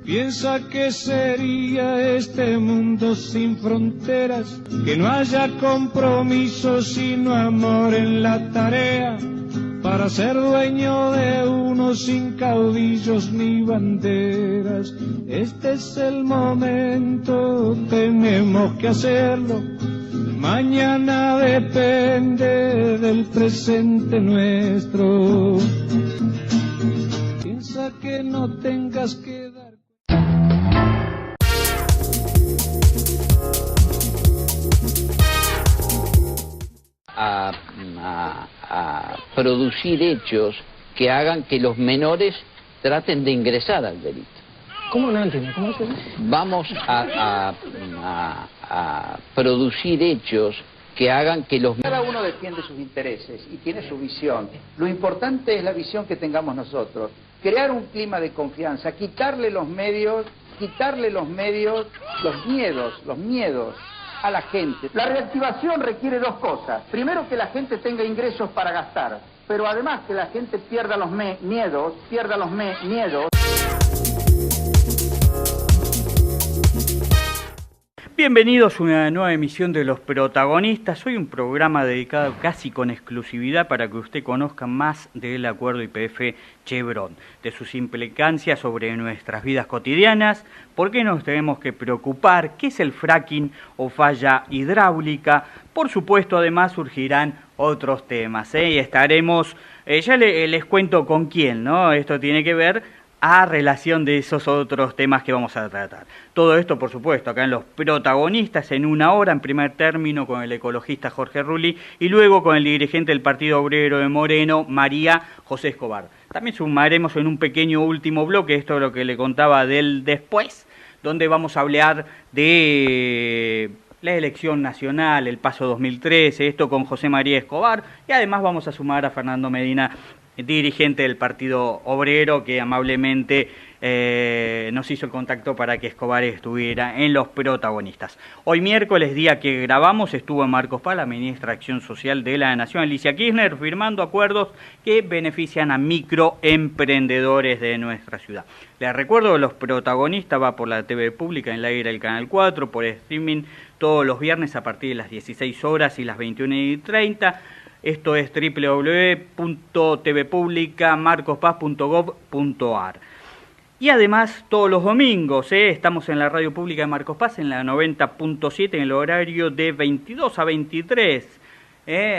Piensa que sería este mundo sin fronteras, que no haya compromiso sino amor en la tarea, para ser dueño de uno sin caudillos ni banderas. Este es el momento, tenemos que hacerlo. Mañana depende del presente nuestro. Piensa que no tengas que dar. A producir hechos que hagan que los menores traten de ingresar al delito. ¿Cómo no entiendo? ¿Cómo se dice? Vamos a producir hechos que hagan que los... Cada uno defiende sus intereses y tiene su visión. Lo importante es la visión que tengamos nosotros. Crear un clima de confianza, quitarle los miedos, los miedos a la gente. La reactivación requiere dos cosas. Primero, que la gente tenga ingresos para gastar, pero además que la gente pierda los miedos. Bienvenidos a una nueva emisión de Los Protagonistas. Hoy un programa dedicado casi con exclusividad para que usted conozca más del acuerdo YPF-Chevron, de sus implicancias sobre nuestras vidas cotidianas, por qué nos tenemos que preocupar, qué es el fracking o falla hidráulica. Por supuesto, además surgirán otros temas, y estaremos, ya les cuento con quién, ¿no? Esto tiene que ver a relación de esos otros temas que vamos a tratar. Todo esto, por supuesto, acá en Los Protagonistas, en una hora, en primer término, con el ecologista Jorge Rulli, y luego con el dirigente del Partido Obrero de Moreno, María José Escobar. También sumaremos en un pequeño último bloque, esto es lo que le contaba del después, donde vamos a hablar de la elección nacional, el paso 2013, esto con José María Escobar, y además vamos a sumar a Fernando Medina, dirigente del Partido Obrero, que amablemente nos hizo el contacto para que Escobar estuviera en Los Protagonistas. Hoy miércoles, día que grabamos, estuvo en Marcos Paz la ministra de Acción Social de la Nación, Alicia Kirchner, firmando acuerdos que benefician a microemprendedores de nuestra ciudad. Les recuerdo que Los Protagonistas va por la TV Pública, en el aire del Canal 4, por streaming todos los viernes a partir de las 16 horas y las 21:30. Esto es www.tvpublicamarcospaz.gov.ar. Y además, todos los domingos, estamos en la radio pública de Marcos Paz, en la 90.7, en el horario de 22 a 23.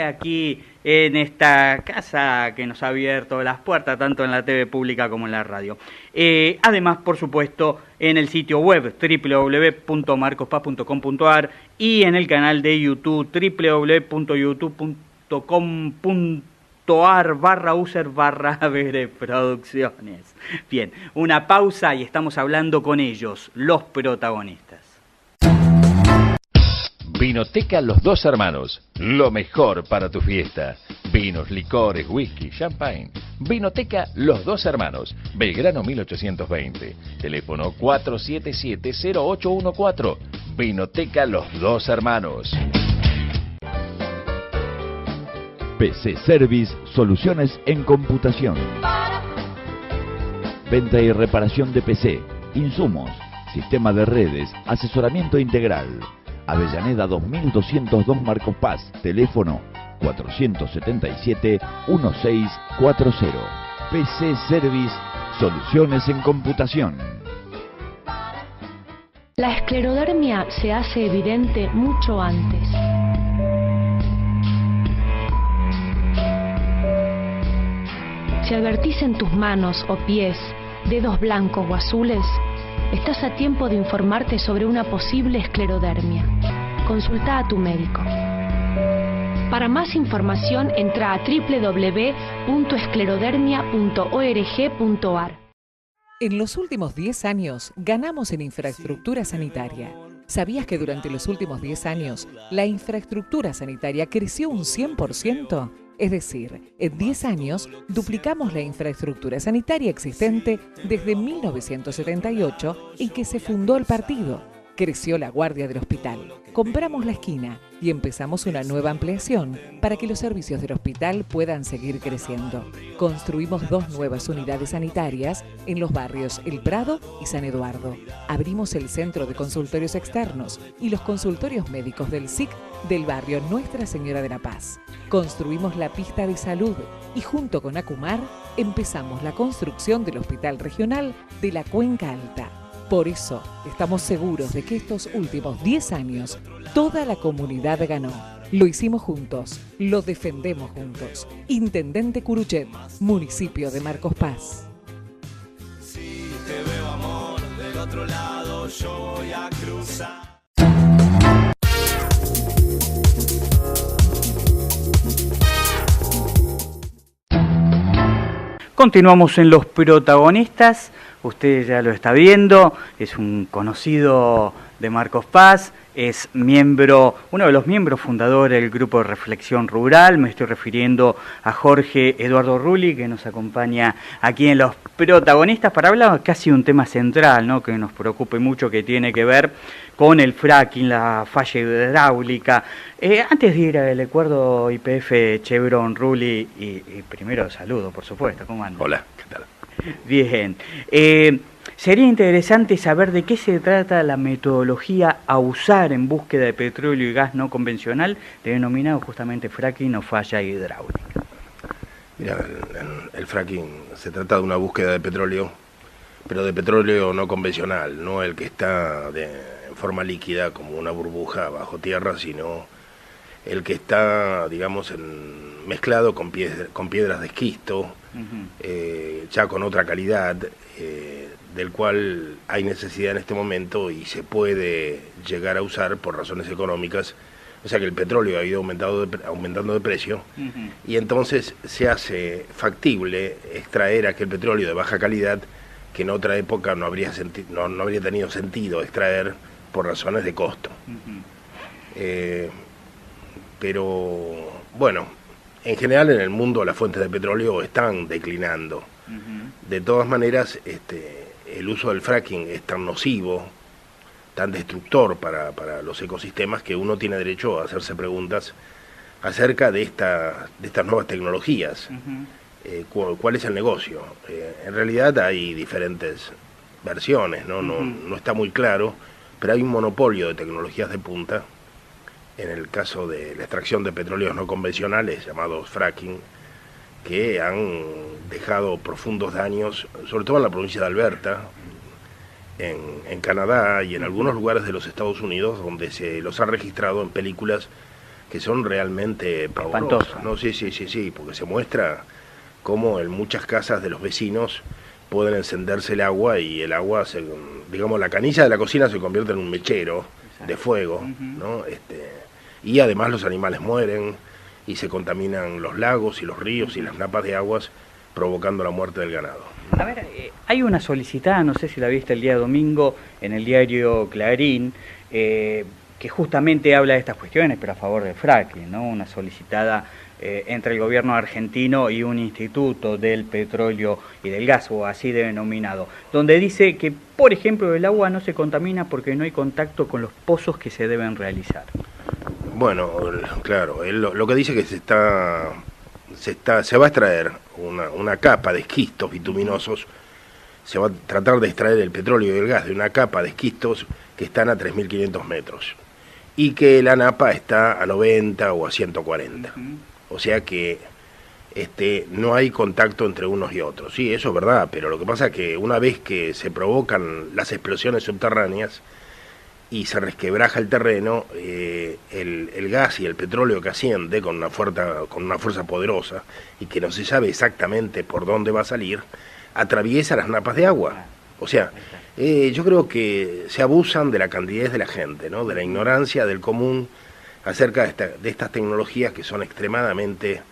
Aquí en esta casa que nos ha abierto las puertas, tanto en la TV pública como en la radio. Además, por supuesto, en el sitio web www.marcospaz.com.ar y en el canal de YouTube www.youtube.com.ar/user/Vere Producciones. Bien, una pausa y estamos hablando con ellos, Los Protagonistas. Vinoteca Los Dos Hermanos, lo mejor para tu fiesta. Vinos, licores, whisky, champagne. Vinoteca Los Dos Hermanos, Belgrano 1820. Teléfono 477-0814. Vinoteca Los Dos Hermanos. PC Service, soluciones en computación. Venta y reparación de PC, insumos, sistema de redes, asesoramiento integral. Avellaneda 2202 Marcos Paz, teléfono 477-1640. PC Service, soluciones en computación. La esclerodermia se hace evidente mucho antes. Si advertís en tus manos o pies dedos blancos o azules, estás a tiempo de informarte sobre una posible esclerodermia. Consulta a tu médico. Para más información, entra a www.esclerodermia.org.ar. En los últimos 10 años, ganamos en infraestructura sanitaria. ¿Sabías que durante los últimos 10 años, la infraestructura sanitaria creció un 100%? Es decir, en 10 años duplicamos la infraestructura sanitaria existente desde 1978 en que se fundó el partido. Creció la guardia del hospital. Compramos la esquina y empezamos una nueva ampliación para que los servicios del hospital puedan seguir creciendo. Construimos 2 nuevas unidades sanitarias en los barrios El Prado y San Eduardo. Abrimos el centro de consultorios externos y los consultorios médicos del SIC del barrio Nuestra Señora de la Paz. Construimos la pista de salud y junto con Acumar empezamos la construcción del Hospital Regional de la Cuenca Alta. Por eso, estamos seguros de que estos últimos 10 años, toda la comunidad ganó. Lo hicimos juntos, lo defendemos juntos. Intendente Curuchet, municipio de Marcos Paz. Si te veo amor, del otro lado yo voy a cruzar. Continuamos en Los Protagonistas. Usted ya lo está viendo, es un conocido de Marcos Paz, es uno de los miembros fundadores del Grupo de Reflexión Rural. Me estoy refiriendo a Jorge Eduardo Rulli, que nos acompaña aquí en Los Protagonistas para hablar casi de un tema central, ¿no?, que nos preocupa mucho, que tiene que ver con el fracking, la falla hidráulica. Antes de ir al acuerdo YPF Chevron, Rulli, y primero saludo, por supuesto, ¿cómo andan? Hola, ¿qué tal? Bien. Sería interesante saber de qué se trata la metodología a usar en búsqueda de petróleo y gas no convencional, denominado justamente fracking o falla hidráulica. Mira, el fracking se trata de una búsqueda de petróleo, pero de petróleo no convencional, no el que está en forma líquida como una burbuja bajo tierra, sino el que está, digamos, mezclado con piedras de esquisto, ya con otra calidad, del cual hay necesidad en este momento y se puede llegar a usar por razones económicas. O sea que el petróleo ha ido aumentando de precio, y entonces se hace factible extraer aquel petróleo de baja calidad que en otra época no habría tenido sentido extraer por razones de costo. Pero bueno, en general en el mundo las fuentes de petróleo están declinando. De todas maneras, el uso del fracking es tan nocivo, tan destructor para los ecosistemas, que uno tiene derecho a hacerse preguntas acerca de estas nuevas tecnologías. ¿Cuál es el negocio? En realidad hay diferentes versiones, no está muy claro, pero hay un monopolio de tecnologías de punta. En el caso de la extracción de petróleos no convencionales, llamados fracking, que han dejado profundos daños, sobre todo en la provincia de Alberta, en Canadá y en algunos lugares de los Estados Unidos, donde se los ha registrado en películas que son realmente pavorosas, ¿no? Sí, porque se muestra cómo en muchas casas de los vecinos pueden encenderse el agua y el agua, digamos, la canilla de la cocina se convierte en un mechero de fuego, ¿no? Y además los animales mueren y se contaminan los lagos y los ríos y las napas de aguas, provocando la muerte del ganado. A ver, hay una solicitada, no sé si la viste el día domingo, en el diario Clarín, que justamente habla de estas cuestiones, pero a favor del fracking, ¿no? Una solicitada entre el gobierno argentino y un instituto del petróleo y del gas, o así denominado, donde dice que, por ejemplo, el agua no se contamina porque no hay contacto con los pozos que se deben realizar. Bueno, claro, lo que dice que se va a extraer una capa de esquistos bituminosos, se va a tratar de extraer el petróleo y el gas de una capa de esquistos que están a 3.500 metros, y que la napa está a 90 o a 140. O sea que no hay contacto entre unos y otros. Sí, eso es verdad, pero lo que pasa es que una vez que se provocan las explosiones subterráneas y se resquebraja el terreno, el gas y el petróleo que asciende con una fuerza poderosa y que no se sabe exactamente por dónde va a salir, atraviesa las napas de agua. O sea, yo creo que se abusan de la candidez de la gente, ¿no? De la ignorancia del común acerca de estas tecnologías que son extremadamente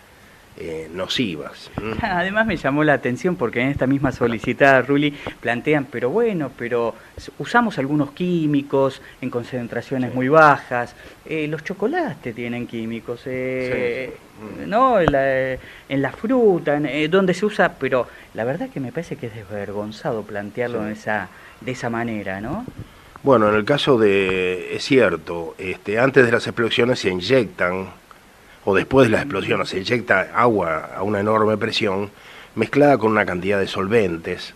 nocivas. Además me llamó la atención porque en esta misma solicitada, Rulli, plantean, pero usamos algunos químicos en concentraciones muy bajas, los chocolates tienen químicos, ¿no? En la fruta, donde se usa, pero la verdad que me parece que es desvergonzado plantearlo de esa manera, ¿no? Bueno, en el caso es cierto, antes de las explosiones se inyectan, o después de las explosiones se inyecta agua a una enorme presión, mezclada con una cantidad de solventes,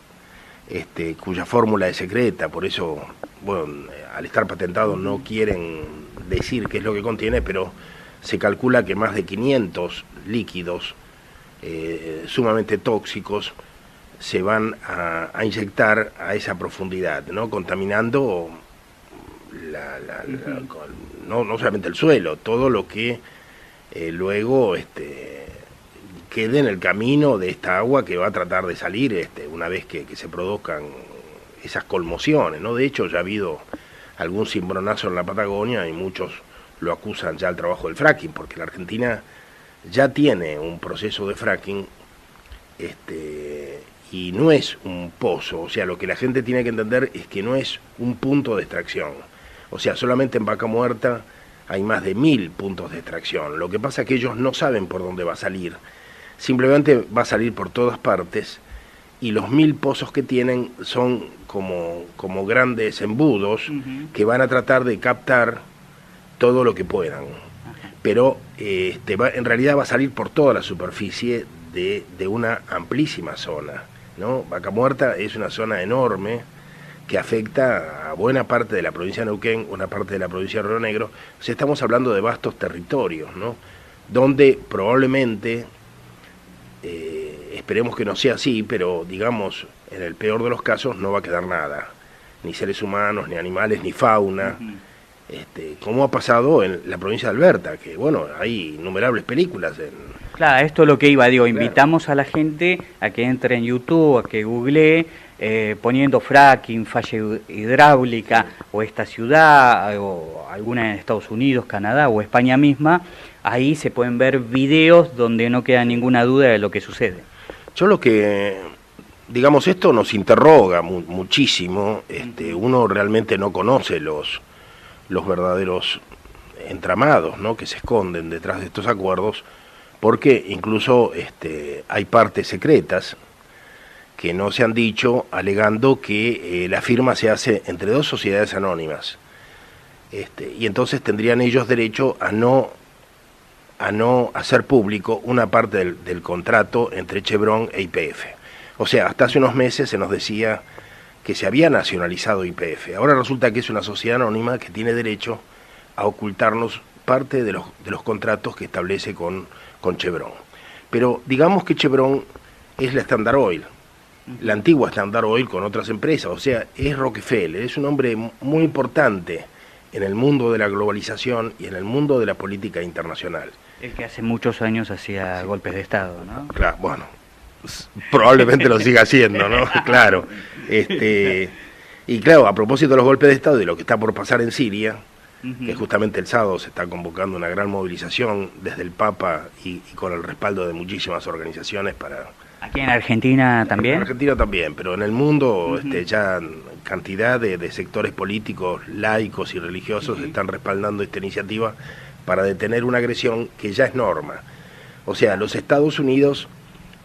cuya fórmula es secreta, por eso, bueno, al estar patentado no quieren decir qué es lo que contiene, pero se calcula que más de 500 líquidos sumamente tóxicos se van a inyectar a esa profundidad, ¿no? Contaminando no solamente el suelo, todo lo que luego quede en el camino de esta agua que va a tratar de salir una vez que se produzcan esas conmociones, ¿no? De hecho, ya ha habido algún cimbronazo en la Patagonia y muchos lo acusan ya al trabajo del fracking, porque la Argentina ya tiene un proceso de fracking y no es un pozo, o sea, lo que la gente tiene que entender es que no es un punto de extracción, o sea, solamente en Vaca Muerta hay más de 1000 puntos de extracción. Lo que pasa es que ellos no saben por dónde va a salir, simplemente va a salir por todas partes, y los 1000 pozos que tienen son como grandes embudos que van a tratar de captar todo lo que puedan, pero en realidad va a salir por toda la superficie de una amplísima zona, ¿no? Vaca Muerta es una zona enorme que afecta a buena parte de la provincia de Neuquén, una parte de la provincia de Río Negro. O sea, estamos hablando de vastos territorios, ¿no? Donde probablemente, esperemos que no sea así, pero digamos, en el peor de los casos no va a quedar nada, ni seres humanos, ni animales, ni fauna, como ha pasado en la provincia de Alberta, que bueno, hay innumerables películas Claro, esto es lo que iba, digo, invitamos a la gente a que entre en YouTube, a que googlee, poniendo fracking, falla hidráulica, o esta ciudad, o alguna en Estados Unidos, Canadá, o España misma, ahí se pueden ver videos donde no queda ninguna duda de lo que sucede. Yo lo que, digamos, esto nos interroga muchísimo, uno realmente no conoce los verdaderos entramados, ¿no?, que se esconden detrás de estos acuerdos, porque incluso hay partes secretas que no se han dicho, alegando que la firma se hace entre dos sociedades anónimas, y entonces tendrían ellos derecho a no hacer público una parte del contrato entre Chevron e YPF. O sea, hasta hace unos meses se nos decía que se había nacionalizado YPF. Ahora resulta que es una sociedad anónima que tiene derecho a ocultarnos parte de los contratos que establece con Chevron. Pero digamos que Chevron es la Standard Oil, la antigua Standard Oil con otras empresas, o sea, es Rockefeller, es un hombre muy importante en el mundo de la globalización y en el mundo de la política internacional. El que hace muchos años hacía golpes de Estado, ¿no? Claro, bueno, probablemente lo siga haciendo, ¿no? Claro. Y claro, a propósito de los golpes de Estado y de lo que está por pasar en Siria, que justamente el sábado se está convocando una gran movilización desde el Papa y con el respaldo de muchísimas organizaciones para... ¿Aquí en Argentina también? En Argentina también, pero en el mundo ya cantidad de sectores políticos, laicos y religiosos están respaldando esta iniciativa para detener una agresión que ya es norma. O sea, los Estados Unidos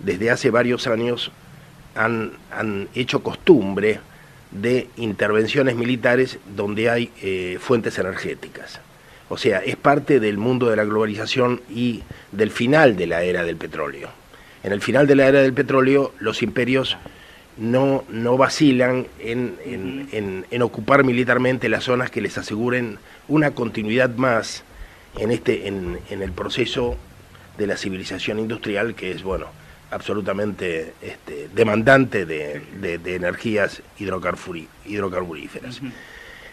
desde hace varios años han hecho costumbre de intervenciones militares donde hay fuentes energéticas. O sea, es parte del mundo de la globalización y del final de la era del petróleo. En el final de la era del petróleo, los imperios no vacilan en ocupar militarmente las zonas que les aseguren una continuidad más en el proceso de la civilización industrial, que es, bueno, absolutamente demandante de energías hidrocarburíferas.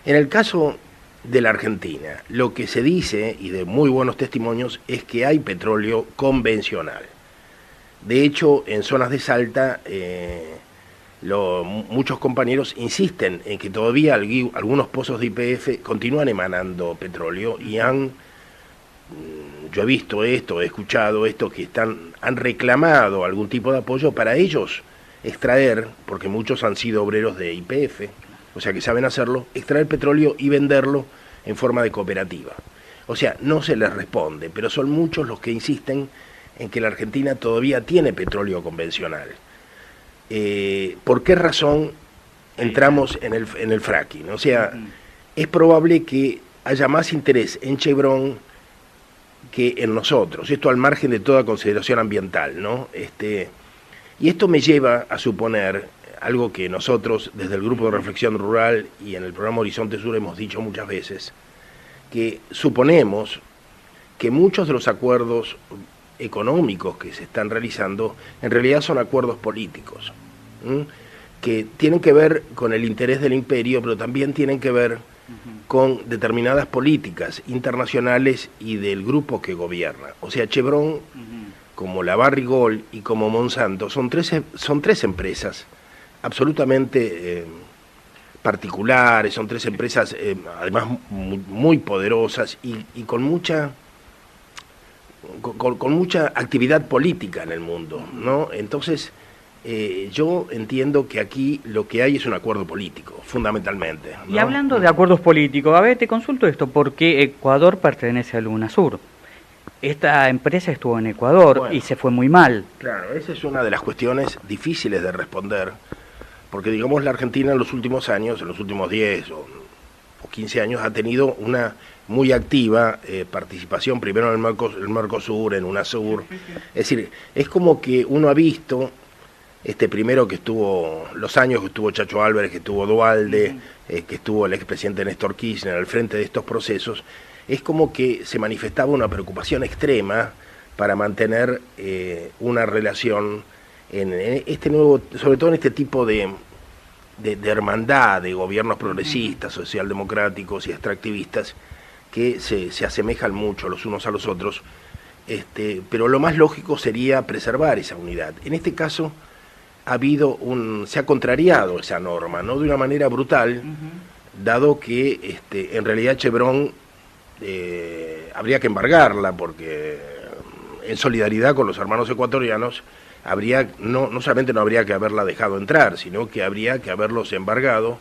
En el caso de la Argentina, lo que se dice, y de muy buenos testimonios, es que hay petróleo convencional. De hecho, en zonas de Salta, muchos compañeros insisten en que todavía algunos pozos de YPF continúan emanando petróleo y yo he visto esto, he escuchado esto, que han reclamado algún tipo de apoyo para ellos extraer, porque muchos han sido obreros de YPF, o sea que saben hacerlo, extraer petróleo y venderlo en forma de cooperativa. O sea, no se les responde, pero son muchos los que insisten en que la Argentina todavía tiene petróleo convencional. ¿Por qué razón entramos en el fracking. O sea, es probable que haya más interés en Chevron que en nosotros. Esto al margen de toda consideración ambiental, ¿no? Y esto me lleva a suponer algo que nosotros desde el Grupo de Reflexión Rural y en el programa Horizonte Sur hemos dicho muchas veces, que suponemos que muchos de los acuerdos económicos que se están realizando en realidad son acuerdos políticos, que tienen que ver con el interés del imperio, pero también tienen que ver con determinadas políticas internacionales y del grupo que gobierna. O sea, Chevron, como la Barrick y como Monsanto, son tres empresas absolutamente particulares, son tres empresas además muy poderosas y con mucha actividad política en el mundo, ¿no? Entonces, yo entiendo que aquí lo que hay es un acuerdo político, fundamentalmente, ¿no? Y hablando de acuerdos políticos, a ver, te consulto esto, porque Ecuador pertenece al UNASUR. Esta empresa estuvo en Ecuador y se fue muy mal. Claro, esa es una de las cuestiones difíciles de responder, porque digamos la Argentina en los últimos años, en los últimos 10 o 15 años, ha tenido una muy activa participación, primero en el Mercosur, en UNASUR. Es decir, es como que uno ha visto, primero que estuvo, los años que estuvo Chacho Álvarez, que estuvo Duhalde, que estuvo el expresidente Néstor Kirchner al frente de estos procesos, es como que se manifestaba una preocupación extrema para mantener una relación en este nuevo, sobre todo en este tipo de hermandad de gobiernos progresistas, socialdemocráticos y extractivistas que se asemejan mucho los unos a los otros, pero lo más lógico sería preservar esa unidad. En este caso se ha contrariado esa norma, ¿no? De una manera brutal, dado que en realidad Chevron habría que embargarla, porque en solidaridad con los hermanos ecuatorianos no solamente no habría que haberla dejado entrar, sino que habría que haberlos embargado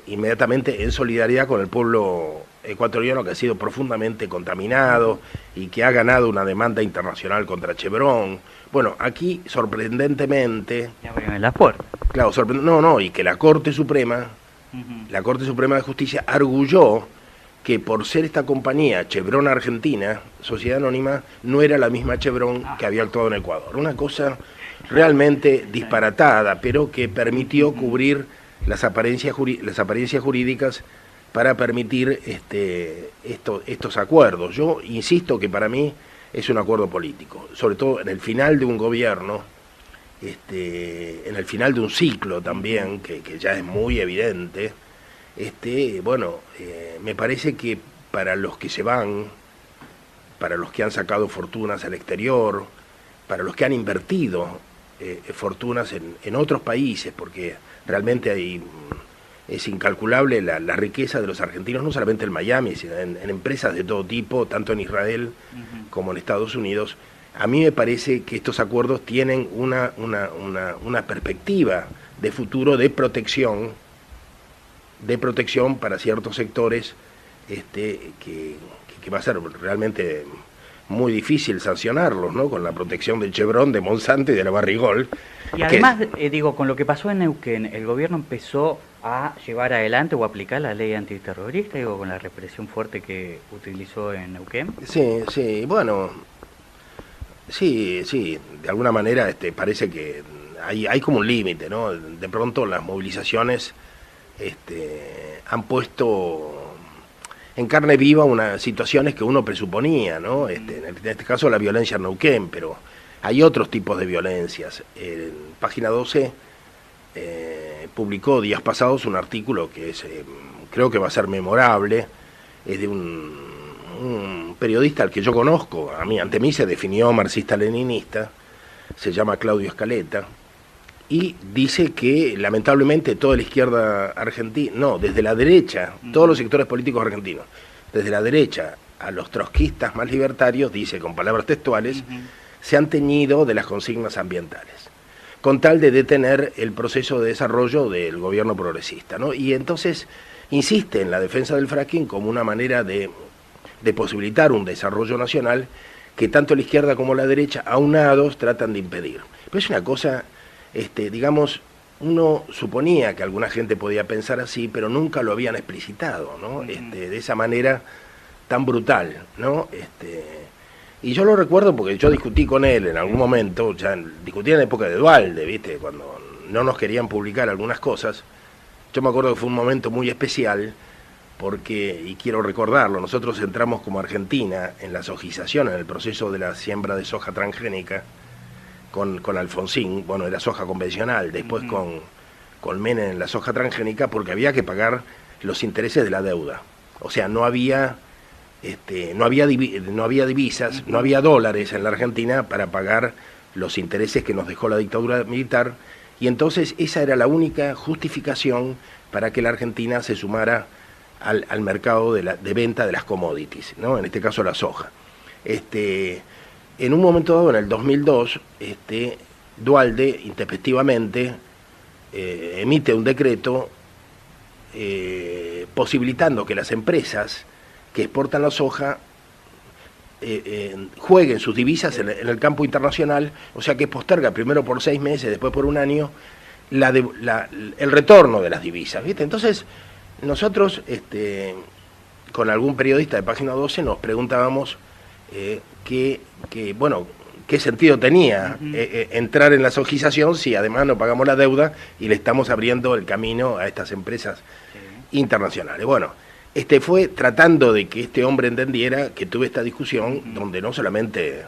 inmediatamente en solidaridad con el pueblo ecuatoriano, que ha sido profundamente contaminado y que ha ganado una demanda internacional contra Chevron. Bueno, aquí sorprendentemente... Ya abren la puerta. Claro, y que la Corte Suprema, la Corte Suprema de Justicia arguyó que por ser esta compañía Chevron Argentina, Sociedad Anónima, no era la misma Chevron que había actuado en Ecuador. Una cosa realmente disparatada, pero que permitió cubrir las apariencias jurídicas para permitir estos acuerdos. Yo insisto que para mí es un acuerdo político, sobre todo en el final de un gobierno, en el final de un ciclo también, que ya es muy evidente. Me parece que para los que se van, para los que han sacado fortunas al exterior, para los que han invertido fortunas en otros países, porque realmente es incalculable la riqueza de los argentinos, no solamente en Miami, sino en empresas de todo tipo, tanto en Israel como en Estados Unidos. A mí me parece que estos acuerdos tienen una perspectiva de futuro de protección para ciertos sectores que va a ser realmente muy difícil sancionarlos, ¿no? Con la protección del Chevron, de Monsanto y de la Barrick. Y además, con lo que pasó en Neuquén, el gobierno empezó a llevar adelante o aplicar la ley antiterrorista, con la represión fuerte que utilizó en Neuquén. Sí, bueno, sí, de alguna manera parece que hay como un límite, ¿no? De pronto las movilizaciones han puesto en carne viva unas situaciones que uno presuponía, ¿no? En este caso la violencia en Neuquén, pero hay otros tipos de violencias. En Página 12 publicó días pasados un artículo que creo que va a ser memorable, es de un periodista al que yo conozco, ante mí se definió marxista-leninista, se llama Claudio Escaleta, y dice que lamentablemente toda la izquierda argentina, no, desde la derecha, todos los sectores políticos argentinos, desde la derecha a los trotskistas más libertarios, dice con palabras textuales, se han teñido de las consignas ambientales, con tal de detener el proceso de desarrollo del gobierno progresista, ¿no? Y entonces insiste en la defensa del fracking como una manera de posibilitar un desarrollo nacional que tanto la izquierda como la derecha, aunados, tratan de impedir. Pero es una cosa, digamos, uno suponía que alguna gente podía pensar así, pero nunca lo habían explicitado, ¿no? De esa manera tan brutal, ¿no? Y yo lo recuerdo porque yo discutí con él en algún momento, ya discutí en la época de Duhalde, ¿viste? Cuando no nos querían publicar algunas cosas. Yo me acuerdo que fue un momento muy especial porque, y quiero recordarlo, nosotros entramos como Argentina en la sojización, en el proceso de la siembra de soja transgénica con Alfonsín, bueno, era soja convencional, después con Menem en la soja transgénica, porque había que pagar los intereses de la deuda. O sea, no había divisas, no había dólares en la Argentina para pagar los intereses que nos dejó la dictadura militar, y entonces esa era la única justificación para que la Argentina se sumara al mercado de venta de las commodities, ¿no? En este caso la soja. En un momento dado, en el 2002, Duhalde intempestivamente emite un decreto posibilitando que las empresas que exportan la soja jueguen sus divisas en el campo internacional, o sea que posterga primero por 6 meses, después por un año, el retorno de las divisas, ¿viste? Entonces, nosotros, con algún periodista de Página 12, nos preguntábamos qué sentido tenía entrar en la sojización si además no pagamos la deuda y le estamos abriendo el camino a estas empresas internacionales. Bueno, fue tratando de que este hombre entendiera que tuve esta discusión donde no solamente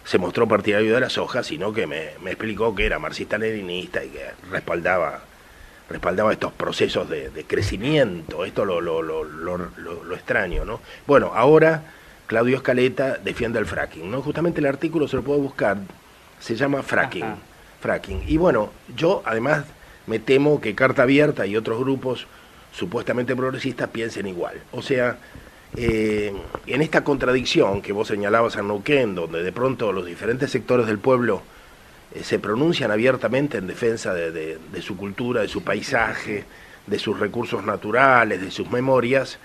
se mostró partidario de la soja, sino que me explicó que era marxista-leninista y que respaldaba estos procesos de crecimiento. Esto lo extraño, ¿no? Bueno, ahora Claudio Escaleta defiende el fracking, ¿no? Justamente el artículo se lo puedo buscar, se llama Fracking. Y bueno, yo además me temo que Carta Abierta y otros grupos supuestamente progresistas piensen igual. O sea, en esta contradicción que vos señalabas en Neuquén, donde de pronto los diferentes sectores del pueblo se pronuncian abiertamente en defensa de su cultura, de su paisaje, de sus recursos naturales, de sus memorias,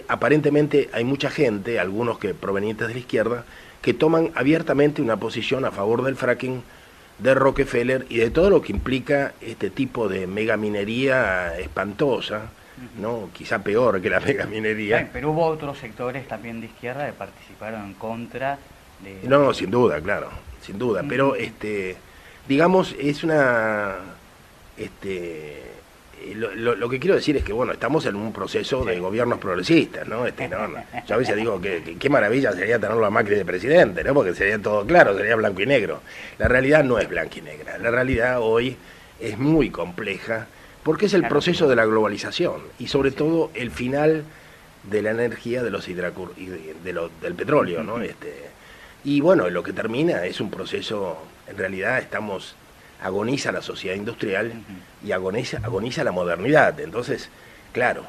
aparentemente hay mucha gente, algunos que provenientes de la izquierda, que toman abiertamente una posición a favor del fracking, de Rockefeller y de todo lo que implica este tipo de megaminería espantosa, ¿no? Quizá peor que la megaminería. Pero hubo otros sectores también de izquierda que participaron en contra de... No, sin duda, claro, sin duda, pero digamos, es una... Lo que quiero decir es que, bueno, estamos en un proceso de gobiernos progresistas, ¿no? Yo a veces digo que qué maravilla sería tenerlo a Macri de presidente, ¿no? Porque sería todo claro, sería blanco y negro. La realidad no es blanca y negra. La realidad hoy es muy compleja porque es el proceso de la globalización y sobre todo el final de la energía de los del petróleo, ¿no? Y bueno, lo que termina es un proceso, en realidad agoniza la sociedad industrial y agoniza la modernidad. Entonces, claro,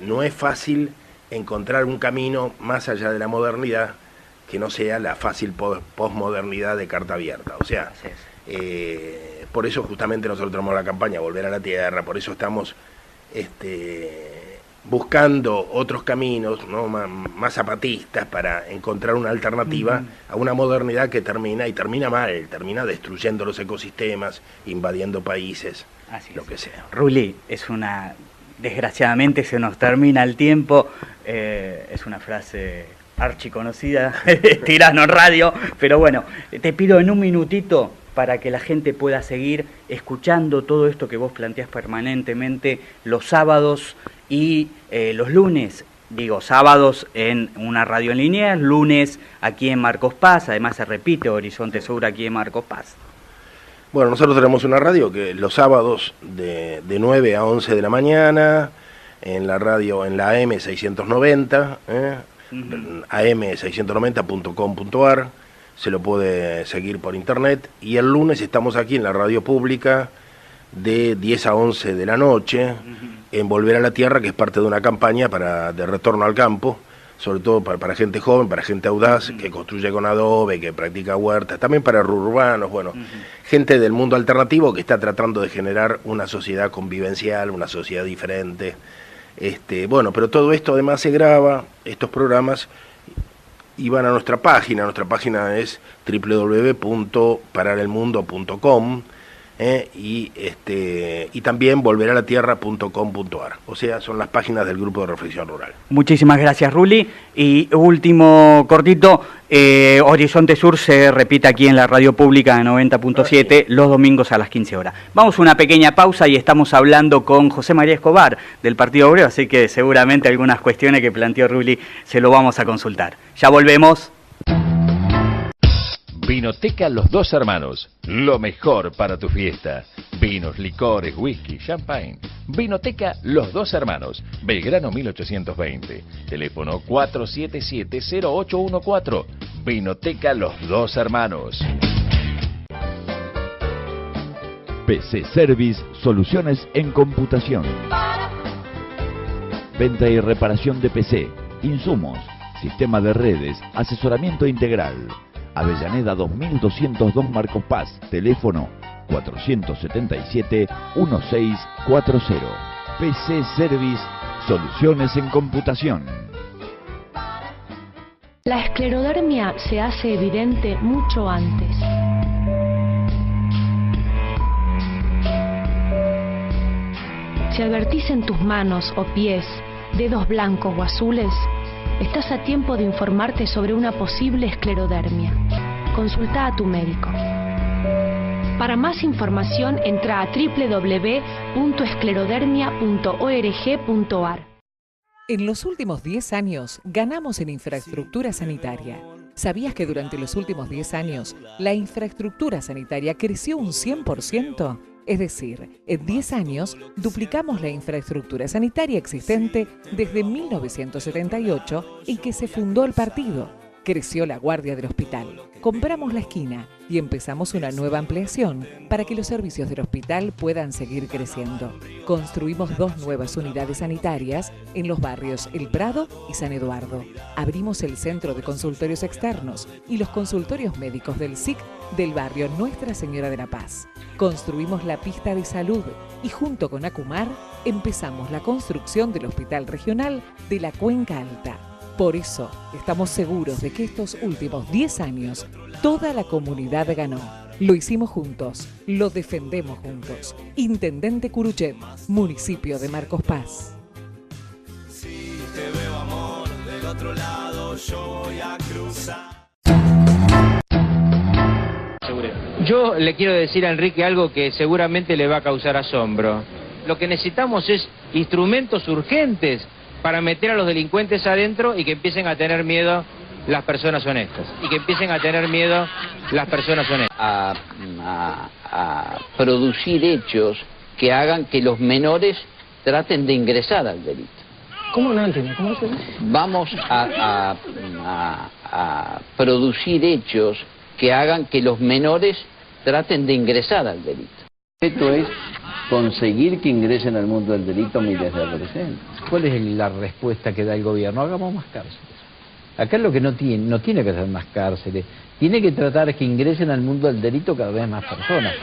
no es fácil encontrar un camino más allá de la modernidad que no sea la fácil posmodernidad de Carta Abierta. O sea, por eso justamente nosotros tenemos la campaña Volver a la Tierra, por eso estamos buscando otros caminos, ¿no? más zapatistas para encontrar una alternativa a una modernidad que termina mal, termina destruyendo los ecosistemas, invadiendo países, lo que sea. Rulli, desgraciadamente se nos termina el tiempo, es una frase archiconocida, Tirano Radio, pero bueno, te pido en un minutito para que la gente pueda seguir escuchando todo esto que vos planteás permanentemente los sábados y los lunes, sábados en una radio en línea, lunes aquí en Marcos Paz, además se repite Horizonte Sur aquí en Marcos Paz. Bueno, nosotros tenemos una radio que los sábados de 9 a 11 de la mañana, en la radio, en la AM 690, am690.com.ar, se lo puede seguir por internet, y el lunes estamos aquí en la radio pública de 10 a 11 de la noche, en Volver a la Tierra, que es parte de una campaña de retorno al campo, sobre todo para gente joven, para gente audaz, que construye con adobe, que practica huertas, también para rurbanos, bueno, gente del mundo alternativo que está tratando de generar una sociedad convivencial, una sociedad diferente. Bueno, pero todo esto además se graba, estos programas, y van a nuestra página es www.pararelmundo.com. y también volveralatierra.com.ar. O sea, son las páginas del Grupo de Reflexión Rural. Muchísimas gracias, Ruli. Y último cortito, Horizonte Sur se repite aquí en la radio pública de 90.7 los domingos a las 15 horas. Vamos a una pequeña pausa y estamos hablando con José María Escobar del Partido Obrero, así que seguramente algunas cuestiones que planteó Ruli se lo vamos a consultar. Ya volvemos. Vinoteca Los Dos Hermanos, lo mejor para tu fiesta. Vinos, licores, whisky, champagne. Vinoteca Los Dos Hermanos, Belgrano 1820. Teléfono 477-0814. Vinoteca Los Dos Hermanos. PC Service, soluciones en computación. Venta y reparación de PC, insumos, sistema de redes, asesoramiento integral. Avellaneda 2202 Marcos Paz, teléfono 477-1640. PC Service, soluciones en computación. La esclerodermia se hace evidente mucho antes. Si advertís en tus manos o pies dedos blancos o azules, estás a tiempo de informarte sobre una posible esclerodermia. Consulta a tu médico. Para más información, entra a www.esclerodermia.org.ar. En los últimos 10 años, ganamos en infraestructura sanitaria. ¿Sabías que durante los últimos 10 años, la infraestructura sanitaria creció un 100%? Es decir, en 10 años duplicamos la infraestructura sanitaria existente desde 1978 en que se fundó el partido. Creció la guardia del hospital, compramos la esquina y empezamos una nueva ampliación para que los servicios del hospital puedan seguir creciendo. Construimos 2 nuevas unidades sanitarias en los barrios El Prado y San Eduardo. Abrimos el centro de consultorios externos y los consultorios médicos del SIC del barrio Nuestra Señora de la Paz. Construimos la pista de salud y junto con Acumar empezamos la construcción del Hospital Regional de la Cuenca Alta. Por eso estamos seguros de que estos últimos 10 años toda la comunidad ganó. Lo hicimos juntos, lo defendemos juntos. Intendente Curuchet, municipio de Marcos Paz. Si te veo amor del otro lado, yo voy a cruzar. Yo le quiero decir a Enrique algo que seguramente le va a causar asombro. Lo que necesitamos es instrumentos urgentes para meter a los delincuentes adentro y que empiecen a tener miedo las personas honestas. A producir hechos que hagan que los menores traten de ingresar al delito. ¿Cómo no entiendo? ¿Cómo se dice? Vamos a producir hechos que hagan que los menores traten de ingresar al delito. Esto es conseguir que ingresen al mundo del delito miles de adolescentes. ¿Cuál es la respuesta que da el gobierno? Hagamos más cárceles. Acá lo que no tiene que hacer más cárceles, tiene que tratar que ingresen al mundo del delito cada vez más personas.